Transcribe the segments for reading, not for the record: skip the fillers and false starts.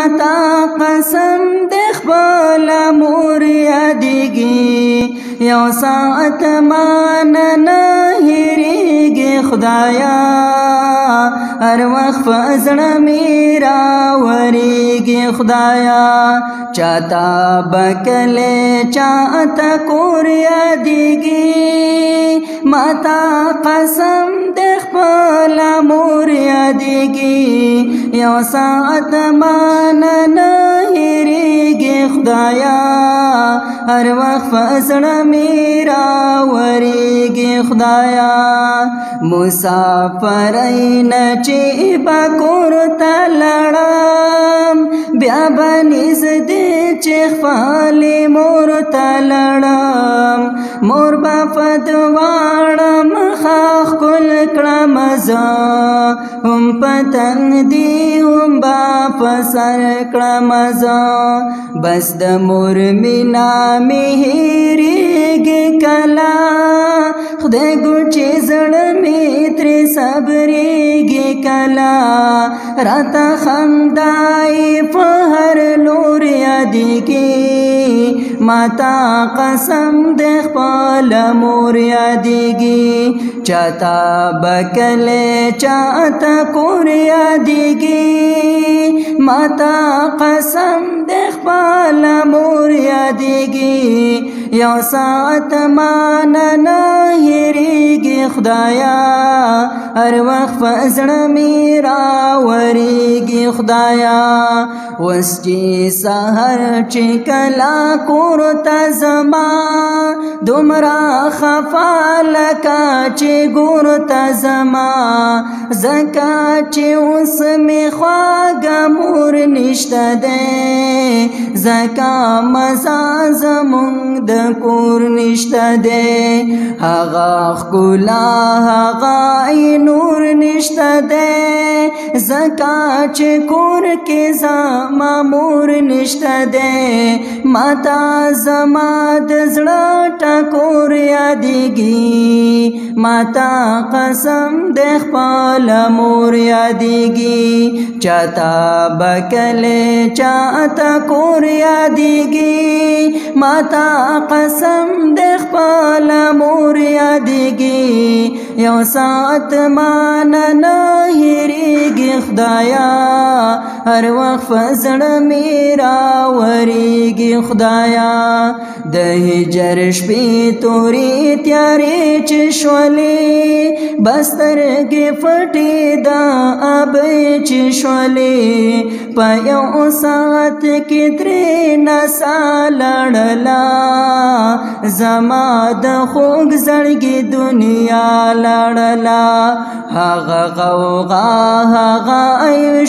ماتا قسم د خپل مور یادېږي یو ساعت مان نه هېرېږي خدایا هر وخت په زړه مې راورېږي خدایا چاته به کله چاته کور یادېږي ماتا قسم د خپل مور یادېږي یو ساعت مان نه هېرېږي خدایا هر وخت په زړه مې راورېږي خدایا مسافرۍ نه چې به کور ته لاړم بیا به نږدې چې خپلې مور ته لاړم مور به په دواړه مخه ښکل کړم زه هم په تندي هم به په سر کړم زه بس د مور مینه مې هېرېږي کله خدای ګوډ چې زړه مې ترې صبرېږي کله راته خندای په هر لور یادېږي ماتا قسم د خپل مور یادېږي چاته به کله چاته کور یادېږي ماتا قسم د خپل مور یادېږي یو ساعت مان نه هېرېږي خدایا هر وخت په زړه مې راورېږي خدایا اوس چې سحر چې کله کور ته ځمه دومره خفه لکه چې ګور ته ځمه ځکه چې اوس مې خواږه مور نشته دی ځکه مزه زمونږ د کور نشته دی هغه ښکلا هغه نور نشته دی ځکه چې کور کې زما مور نشته دی ماته زما د زړه ټکور یادېږي ماته قسم د خپل مور یادېږي چاته به کله چاته کور یادېږي ماته قسم د خپل مور یادېږي یو ساعت مان نه هېرېږي خدایا هر وخت په زړه مې راورېږي خدایا د هجر شپې تورې تیارې چې شولې بس سترګې پټې د ابۍ چې شولې په یو ساعت کې درې نڅا لړله زما د خوږ زړګي دنیا لړله هغه غوغا هغه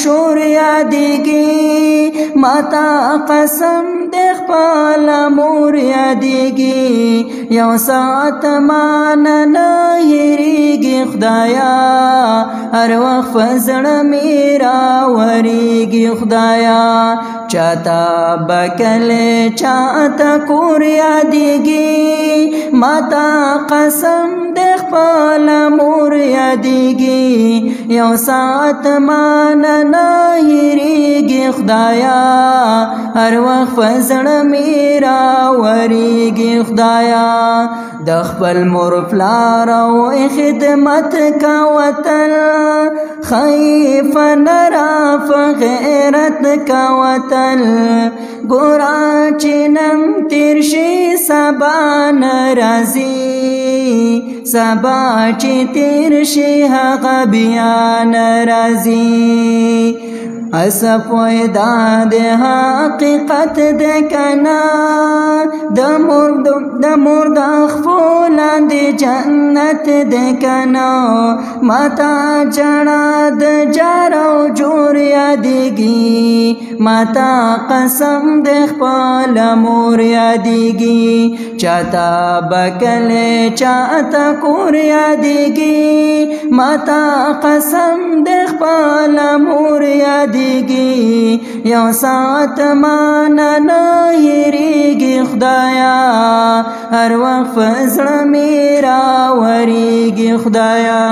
شور یادېږي ماته قسم د خپل مور یادېږي یو ساعت مان نه هېرېږي خدایا هر وخت په زړه مې راورېږي خدایا چاته به کله چاته کور یادېږي ماته قسم د خپل مور یادېږي یو ساعت مان نه هېرېږي خدایا هر وخت په زړه مې راورېږي خدایا د خپل مور پلار او خدمت کا وطن خیف نراف غیرت کا وطن ګورا چې نن تیر شي سبا ناراضي سبا چې تیر شي هغه بیا ناراضي اسف ویدا د حقیقت د کنا د مور د خپلان د جنت د کنا ماتا جنا د جارو جوړ یادېږي ماتا قسم د خپل مور یادېږي چاته بکله چاته کور یادېږي ماتا قسم د خپل مور یادېږي یو ساعت مان نه هېرېږي خدایا هر وخت په زړه مې راورېږي خدایا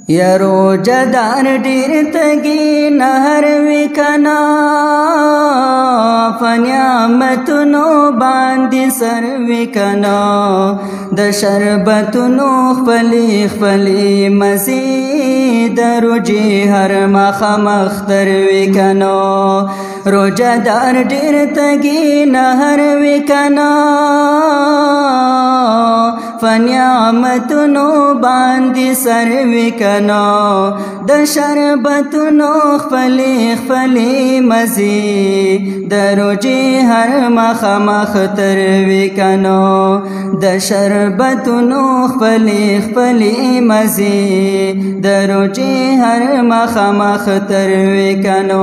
یا روجدار ډیر تګي نهر وکنا فنعمتونو باندې سر وکنا د شربتونو خپلې مزید روجي هر مخ تر وکنا روجدار ډیر تګي نهر وکنا فنعمتونو باندې سر وکنا د شربتونو خپلې مزې د روجي هر مخ تر وکنا د شربتونو خپلې مزې د روجي هر مخ تر وکنا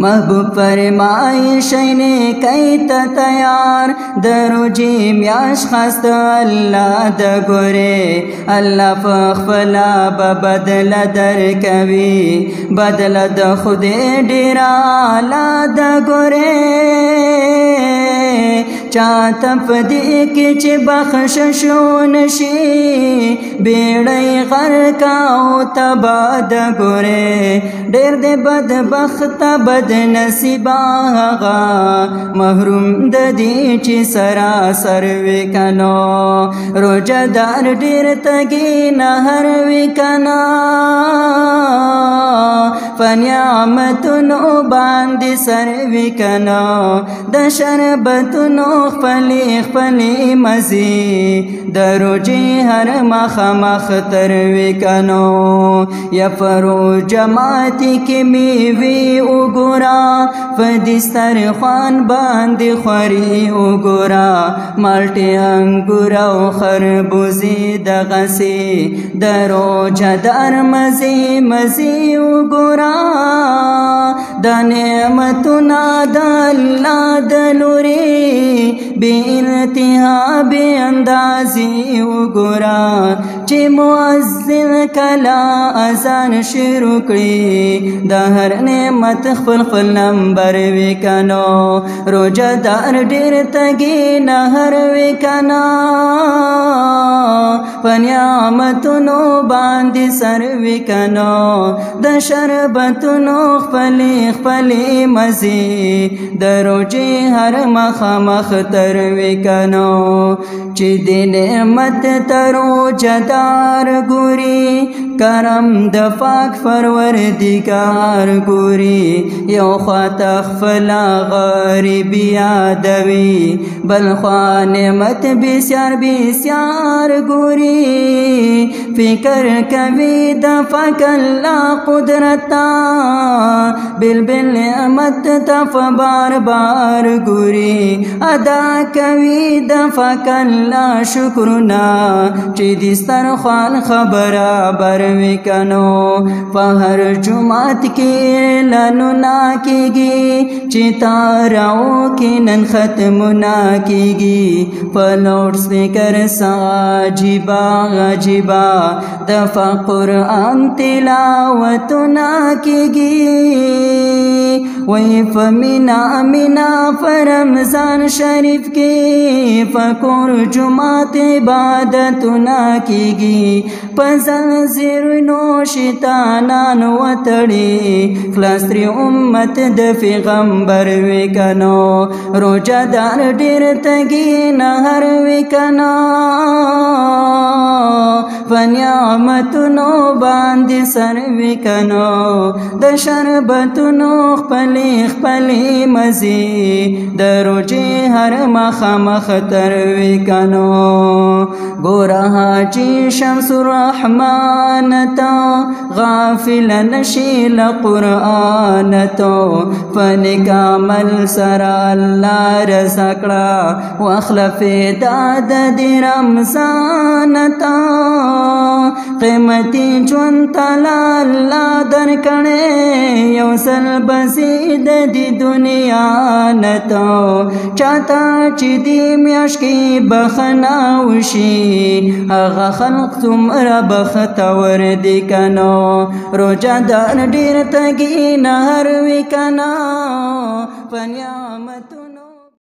محبوب فرمای شینه کیت تیار د روجي میاش خاص الله د ګوره الله فخلا بدل در کوي بدل د خدای ډیر اعلی د ګوره چاته پدې کې چې بخشش نشي بیړۍ غرق او تبا د ګوره ډېر دې بدبخت بد نصیبا هغه محروم د دې چې سراسر وکنا روجدار ډېر تګي نهر وکنا فنعمتونو باندې سر وکنا د شربتونو خپلې مزې د روجي هر مخ تر وکنا یا فرو جماعت کې میوي وګورا فدسترخوان باندې خوري وګورا مالټي انګور او خربوزي د غسي د روجدار مزي وګورا د نعمتنا د الله د نوري بے انتہا بے اندازی وګورا چې مؤذن کلا اذان شروع کړي د هر نعمت خپل نمبر وکنا روجدار ډېر تګي نهر وکنا فنعمتونو باندې سر وکنا د شربتونو خپلې مزې د روجي هر مخ تر وکنا چې د نعمت ترو جدار ګوري کرم د پاک پروردگار ګوري یو خواته خپل غریب یادوي بل خوا نعمت بسیار ګوري فکر کوي د پاک الله قدرتا بل نعمت ته بار ګوري ادا کوي د پاک الله شکرنا چې د سترخوان خبره بر وکنو په هر جمعات کې لنونا کېږي چې تاراو کې نن ختمنا کېږي په لوډ سپیکر عجیبا د قرآن تلاوتنا کېږي وی فمینا پر رمضان شریف کې فکور جمعات عبادتنا کېږي په زنځیرونو شیطانان وتړي خلاص ترې امت د پیغمبر وکنو روجدار ډېر تګي نهر وکنا فنعمتونو باندې سر وکنو د شربتونو خپلې مزې د روجي هر مخ تر وکنو ګوره حاجي شمس الرحمن تا غافل نشي له قرآن تو فنک عمل سره الله رضا کړه واخلف داد د رمضان تا قیمتي ژوند تعالی الله درکړی یو سل بسې د دې دنیا نه ته چاته چې دې میاشت کې بخښنه وشي هغه خلق څومره بختور دي که نو روژهدار ډېر تږي نهر وي که نه په نعمتو